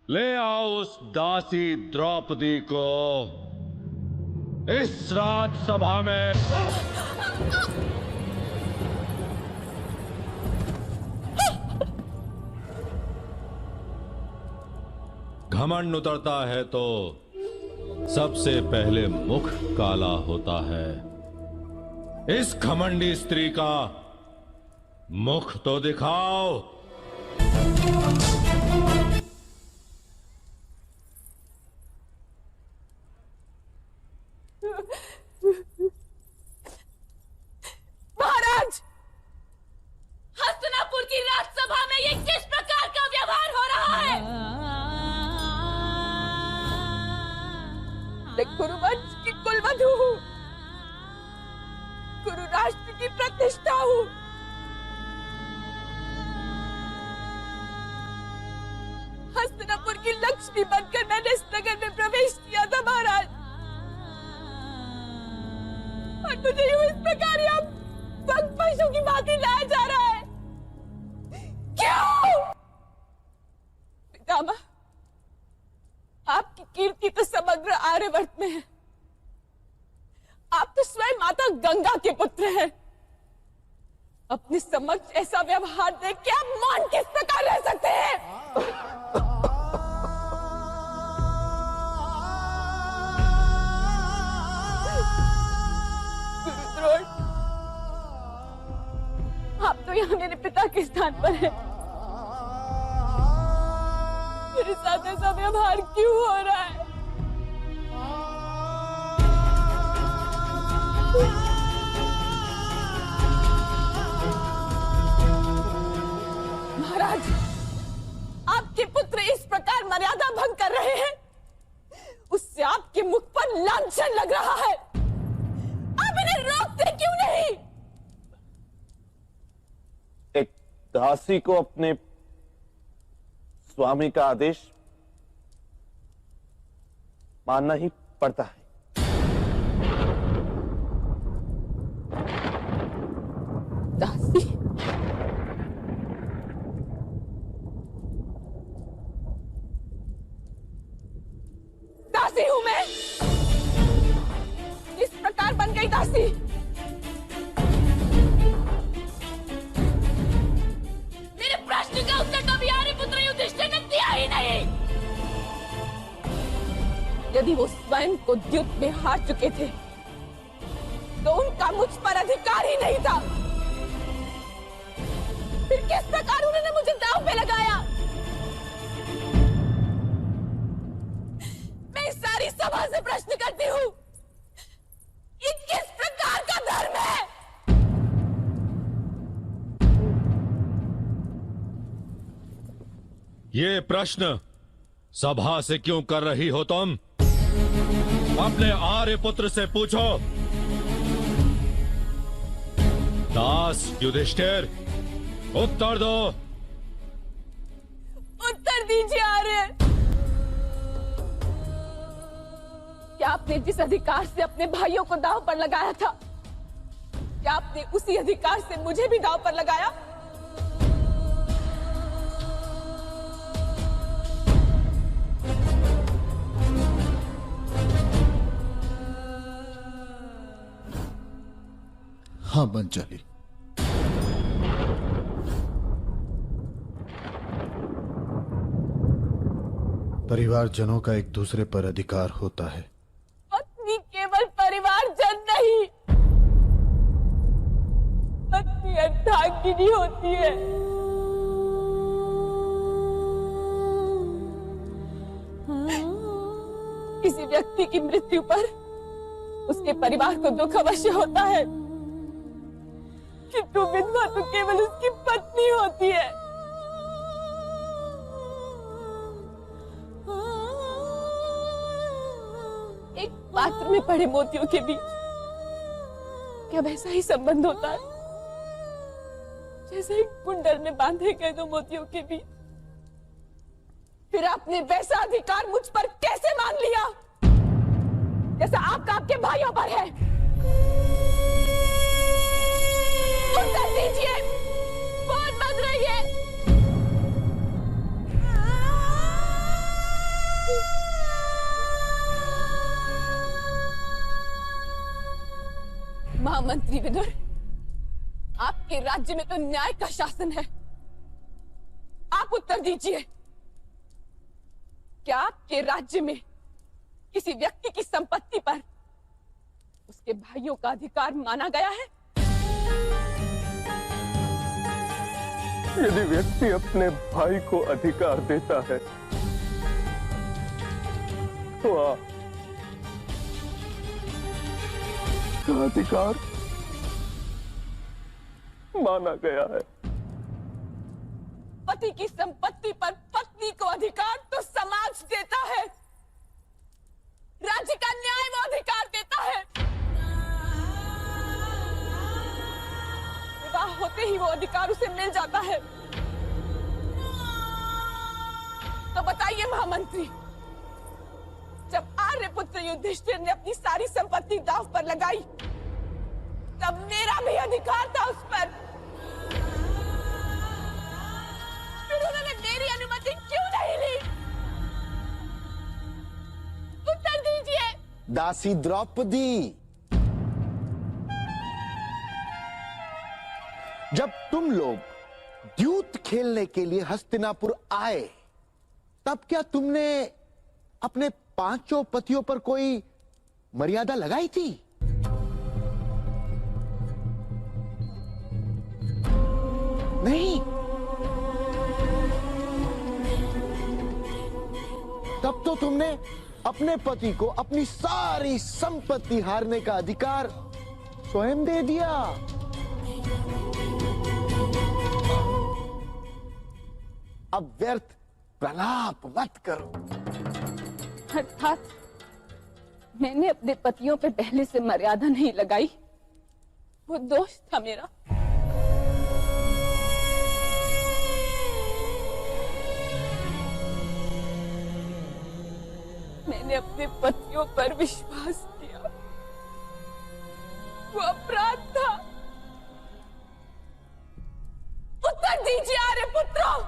ले आओ उस दासी द्रौपदी को इस राजसभा में। घमंड उतरता है तो सबसे पहले मुख काला होता है। इस घमंडी स्त्री का मुख तो दिखाओ। महाराज, हस्तिनापुर की राजसभा में ये किस प्रकार का व्यवहार हो रहा है? मैं कुरुवंश की कुलवधू हूँ, कुरु राष्ट्र की प्रतिष्ठा हूँ। हस्तिनापुर की लक्ष्मी बनकर मैंने इस नगर में प्रवेश किया था महाराज, और मुझे यूं इस प्रकार यहाँ पंख पशु की भांति लाया जा रहा है। क्यों? पितामह, आपकी कीर्ति तो समग्र आर्यवर्त में है। आप तो स्वयं माता गंगा के पुत्र हैं। अपने समक्ष ऐसा व्यवहार देख के आप मौन किस प्रकार रह सकते हैं? गुरुद्रोण, आप तो यहाँ मेरे पिता के स्थान पर हैं। मेरे साथ ऐसा व्यवहार क्यों हो रहा है? महाराज, आपके पुत्र इस प्रकार मर्यादा भंग कर रहे हैं, उससे आपके मुख पर लांछन लग रहा है। आप इन्हें रोकते क्यों नहीं? एक दासी को अपने स्वामी का आदेश मानना ही पड़ता है। दासी? दासी हूं मैं? इस प्रकार बन गई दासी? मेरे प्रश्न का उत्तर कभी आर्यपुत्र युधिष्ठिर ने दिया ही नहीं। यदि वो स्वयं को द्युत में हार चुके थे तो उनका मुझ पर अधिकार ही नहीं था। फिर किस प्रकार उन्होंने मुझे दांव पे लगाया? मैं इस सारी सभा से प्रश्न करती हूँ, ये किस प्रकार का धर्म है? ये प्रश्न सभा से क्यों कर रही हो तुम? अपने आर्य पुत्र से पूछो। दास युधिष्ठिर, उत्तर दो। उत्तर दीजिए आर्य। क्या आपने जिस अधिकार से अपने भाइयों को दांव पर लगाया था, क्या आपने उसी अधिकार से मुझे भी दांव पर लगाया? हाँ मंचली, परिवारजनों का एक दूसरे पर अधिकार होता है। पत्नी केवल परिवारजन नहीं, पत्नी अर्धांगिनी होती है। किसी व्यक्ति की मृत्यु पर उसके परिवार को दुख अवश्य होता है, किंतु विधवा तो केवल उसकी पत्नी होती है। एक पात्र में पड़े मोतियों के बीच क्या वैसा ही संबंध होता है जैसे एक कुंडल में बांधे गए दो मोतियों के बीच? फिर आपने वैसा अधिकार मुझ पर कैसे मान लिया जैसा आपका आपके भाइयों पर है? उत्तर दीजिए, बोल मत रहिए। महामंत्री विदुर, आपके राज्य में तो न्याय का शासन है। आप उत्तर दीजिए, क्या आपके राज्य में किसी व्यक्ति की संपत्ति पर उसके भाइयों का अधिकार माना गया है? यदि व्यक्ति अपने भाई को अधिकार देता है तो का अधिकार माना गया है। पति की संपत्ति पर पत्नी को अधिकार तो समाज देता है, राज्य का न्याय वो अधिकार देता है। विवाह होते ही वो अधिकार उसे मिल जाता है। तो बताइए महामंत्री, जब आर्यपुत्र युधिष्ठिर ने अपनी सारी संपत्ति दांव पर लगाई, तब मेरा भी अधिकार था उस पर। फिर उन्होंने मेरी अनुमति क्यों नहीं ली? उत्तर दीजिए। दासी द्रौपदी, जब तुम लोग द्यूत खेलने के लिए हस्तिनापुर आए, तब क्या तुमने अपने पांचों पतियों पर कोई मर्यादा लगाई थी? नहीं। तब तो तुमने अपने पति को अपनी सारी संपत्ति हारने का अधिकार स्वयं दे दिया। अब व्यर्थ प्रलाप मत करो। अर्थात मैंने अपने पतियों पे पहले से मर्यादा नहीं लगाई, वो दोष था मेरा। मैंने अपने पतियों पर विश्वास किया, वो अपराध था। उत्तर दीजिए आर्यपुत्रों।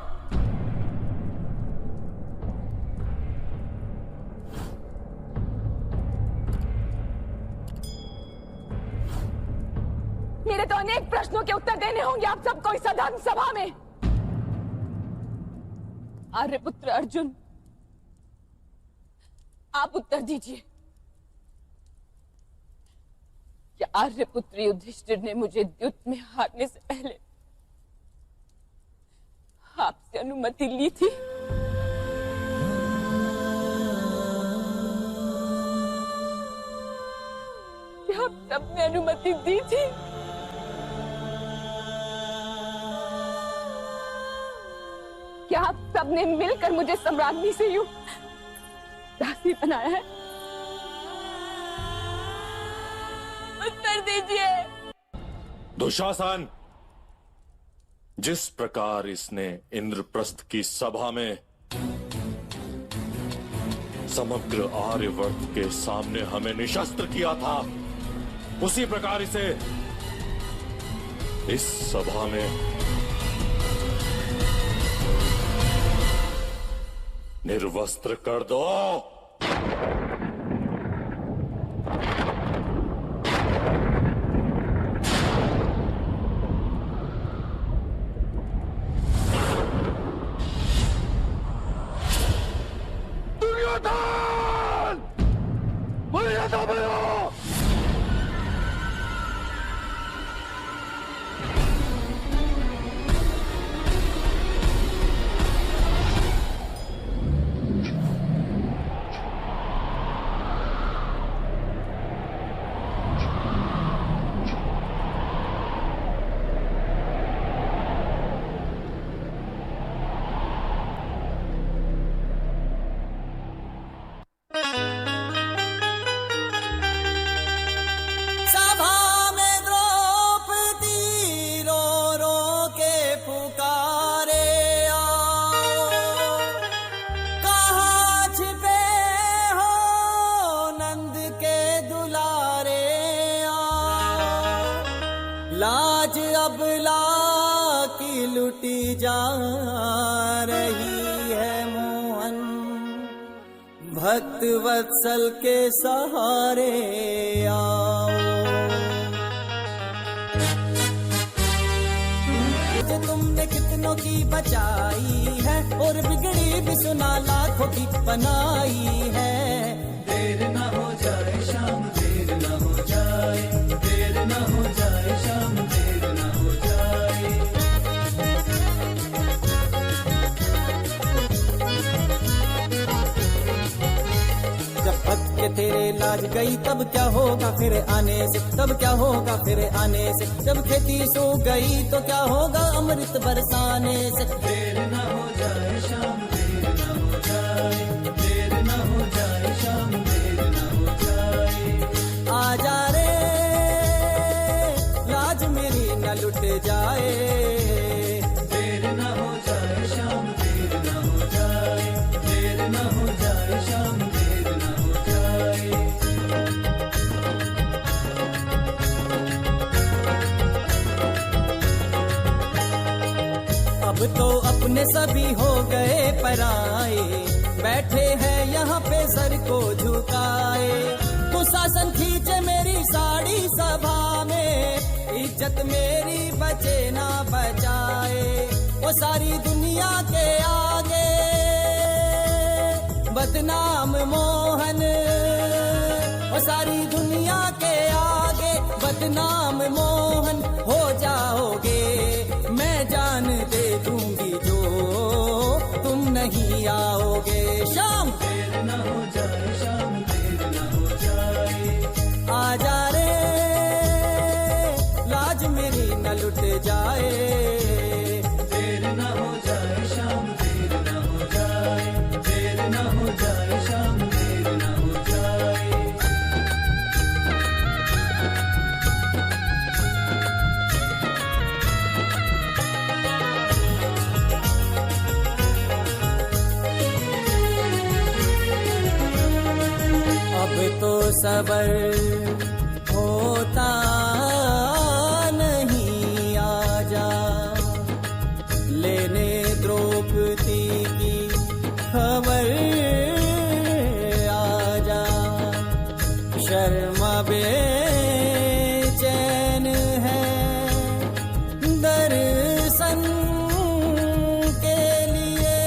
मेरे तो अनेक प्रश्नों के उत्तर देने होंगे आप सबको इस सदन सभा में। आर्यपुत्र अर्जुन, आप उत्तर दीजिए। क्या आर्यपुत्र युधिष्ठिर ने मुझे द्यूत में हारने से पहले आपसे अनुमति ली थी? क्या आप सबने अनुमति दी थी? क्या आप सबने मिलकर मुझे सम्राज्ञी से यूं दासी बनाया है? दीजिए। दुशासन, जिस प्रकार इसने इंद्रप्रस्थ की सभा में समग्र आर्यवर्त के सामने हमें निशस्त्र किया था, उसी प्रकार इसे इस सभा में निर्वस्त्र कर दो। दुर्योधन! मर्यादा बनो! सभा में द्रौपदी रो रो के पुकारे आओ, कहाँ छिपे हो नंद के दुलारे आओ। लाज अबला की लुटी जा रही है मोहन, भक्त वत्सल के सहारे आओ। जो तुमने कितनों की बचाई है और बिगड़ी भी सुना लाखों की बनाई है। देर न हो जाए शाम, देर न हो जाए, देर न हो जाए शाम, देर न हो जाए। जब भक्त के तेरे लाज गई तब क्या होगा फिर आने से, तब क्या होगा फिर आने से। जब खेती सो गई तो क्या होगा अमृत बरसाने से। देर न हो जाए शाम, देर न हो जाए, देर न हो जाए शाम, देर न हो जाए। आजा रे लाज मेरी न लुट जाए। देर न हो जाए शाम, देर न हो जाए, देर न हो जाए शाम, देर न हो जाए। अब तो अपने सभी हो गए पराए, बैठे हैं यहाँ पे सर को झुकाए। कुशासन खींचे मेरी साड़ी सभा में, इज्जत मेरी बचे ना बचाए। वो सारी दुनिया के आगे बदनाम मोहन, वो सारी दुनिया के आगे बदनाम मोहन हो जाओगे। मैं जान दे दूंगी जो तुम नहीं आओगे। शाम देर न हो जाए, शाम देर न हो जाए। आजा रे लाज मेरी न लुट जाए। देर न हो जाए शाम, देर न हो जाए, देर न हो जाए शाम, देर न हो जाए। अब तो सबर होता नहीं, आजा लेने द्रौपदी की खबर। आजा शर्मा बेचैन है दर्शन के लिए।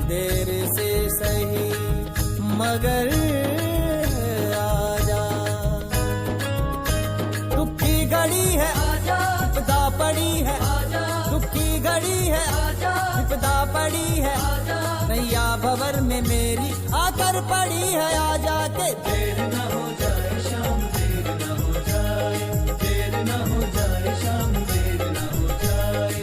देर से सही मगर आजा। दुख की घड़ी है, विपदा पड़ी है। दुख की घड़ी है, विपदा पड़ी है। नैया भंवर में मेरी आकर पड़ी है। आजा के देर न हो जाए शाम, देर न हो जाए, देर न हो जाए शाम, देर न हो जाए।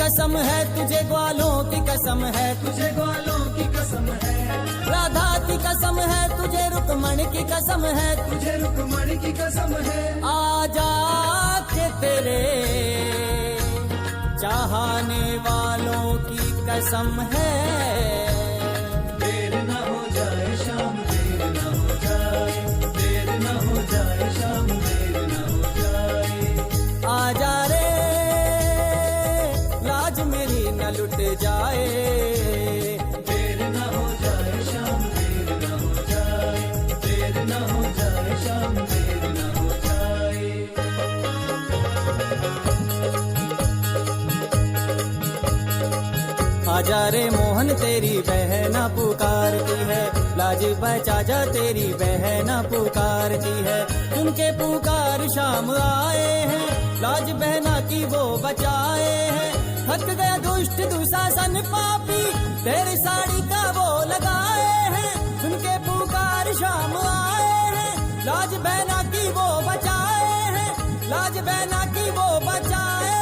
कसम है, तुझे ग्वालों की कसम है, तुझे ग्वालों की कसम है। राधा की कसम है, तुझे रुक्मण की कसम है, तुझे रुक्मण की कसम है। आजा के तेरे चाहने वालों की कसम है। देर न हो जाए शाम, देर न हो जाए, देर न हो जाए शाम, देर न हो जाए। आजा रे लाज मेरी न लुट जाए। देर न हो जाए शाम, देर न हो जाए, देर न हो जाए शाम, देर न हो जाए। आजा रे मोहन तेरी बहना पुकारती है, लाज बचा जा तेरी बहना पुकारती है। उनके पुकार शाम आए हैं, लाज बहना की वो बचाए हैं। थक गया दुष्ट दुशासन पापी, तेरी साड़ी का वो लगाए हैं। उनके पुकार शाम आए हैं, लाज बहना की वो बचाए हैं, लाज बहना की वो बचाए हैं।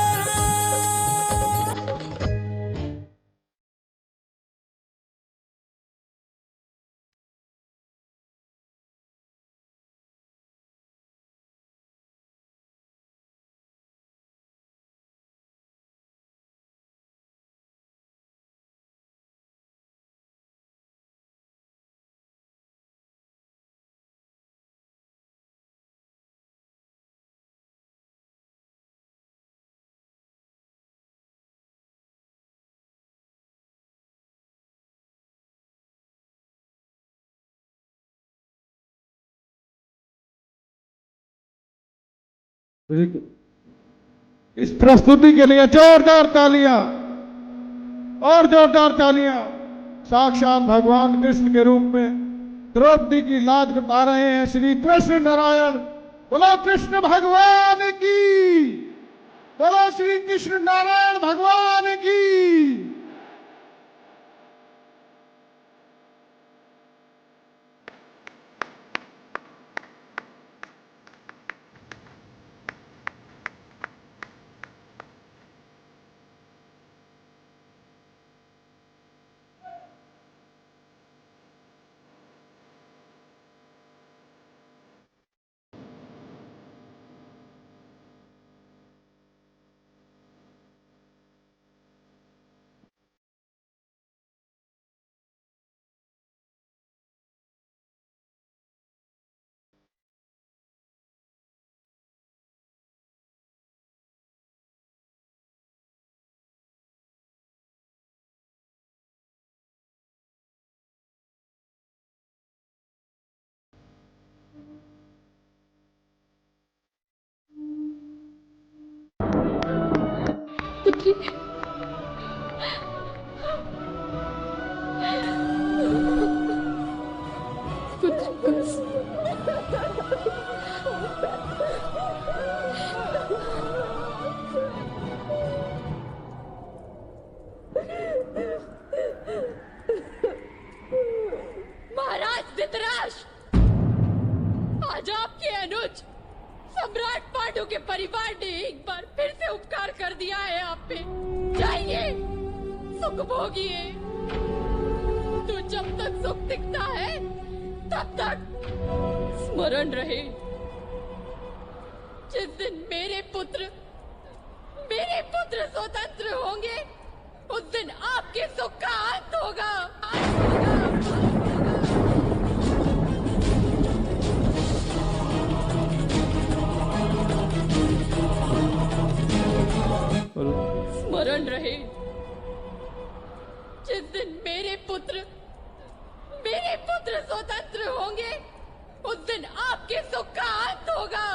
इस प्रस्तुति के लिए जोरदार तालियां और जोरदार तालियां। साक्षात भगवान कृष्ण के रूप में द्रौपदी की लाज बता रहे हैं श्री कृष्ण नारायण। बोलो कृष्ण भगवान की, बोलो श्री कृष्ण नारायण भगवान की। महाराज धृतराष्ट्र, आज आपके अनुज सम्राट पांडु के परिवार ने एक बार फिर से उपकार कर दिया है आप पे। जाइए, सुख भोगिए। तो जब तक सुख दिखता है तब तक स्मरण रहे, जिस दिन मेरे पुत्र स्वतंत्र होंगे उस दिन आपके सुख का अंत होगा। स्मरण रहे, जिस दिन मेरे पुत्र स्वतंत्र होंगे उस दिन आपके सुख का अंत होगा।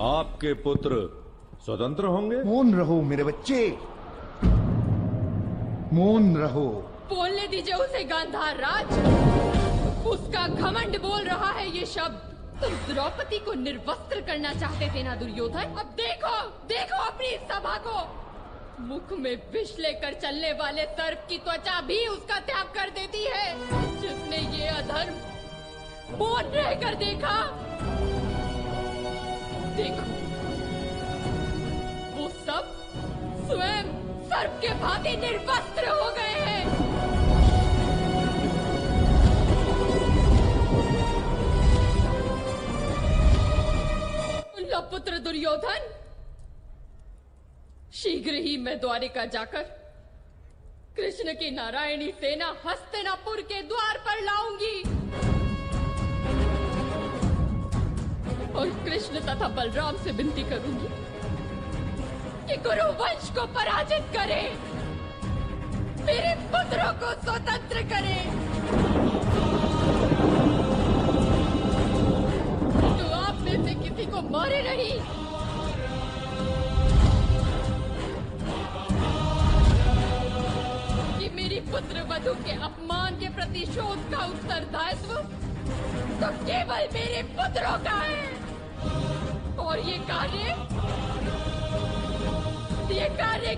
आपके पुत्र स्वतंत्र होंगे? मौन रहो मेरे बच्चे, मौन रहो। बोलने दीजिए उसे गांधार राज, उसका घमंड बोल रहा है ये शब्द। तुम द्रौपदी को निर्वस्त्र करना चाहते थे ना दुर्योधन? अब देखो अपनी सभा को। मुख में विष लेकर चलने वाले सर्प की त्वचा भी उसका त्याग कर देती है। जिसने ये अधर्म मौन रहकर देखा, स्वयं सर्प के भांति निर्वस्त्र हो गए हैं। पुत्र दुर्योधन, शीघ्र ही मैं द्वारिका जाकर कृष्ण की नारायणी सेना हस्तिनापुर के द्वार पर लाऊंगी और कृष्ण तथा बलराम से विनती करूंगी कि कुरु वंश को पराजित करें, मेरे पुत्रों को स्वतंत्र करें। तो आप में से किसी को मारे नहीं, कि मेरी पुत्र वधु के अपमान के प्रतिशोध का उत्तरदायित्व तो केवल मेरे पुत्रों का है। और ये कार्य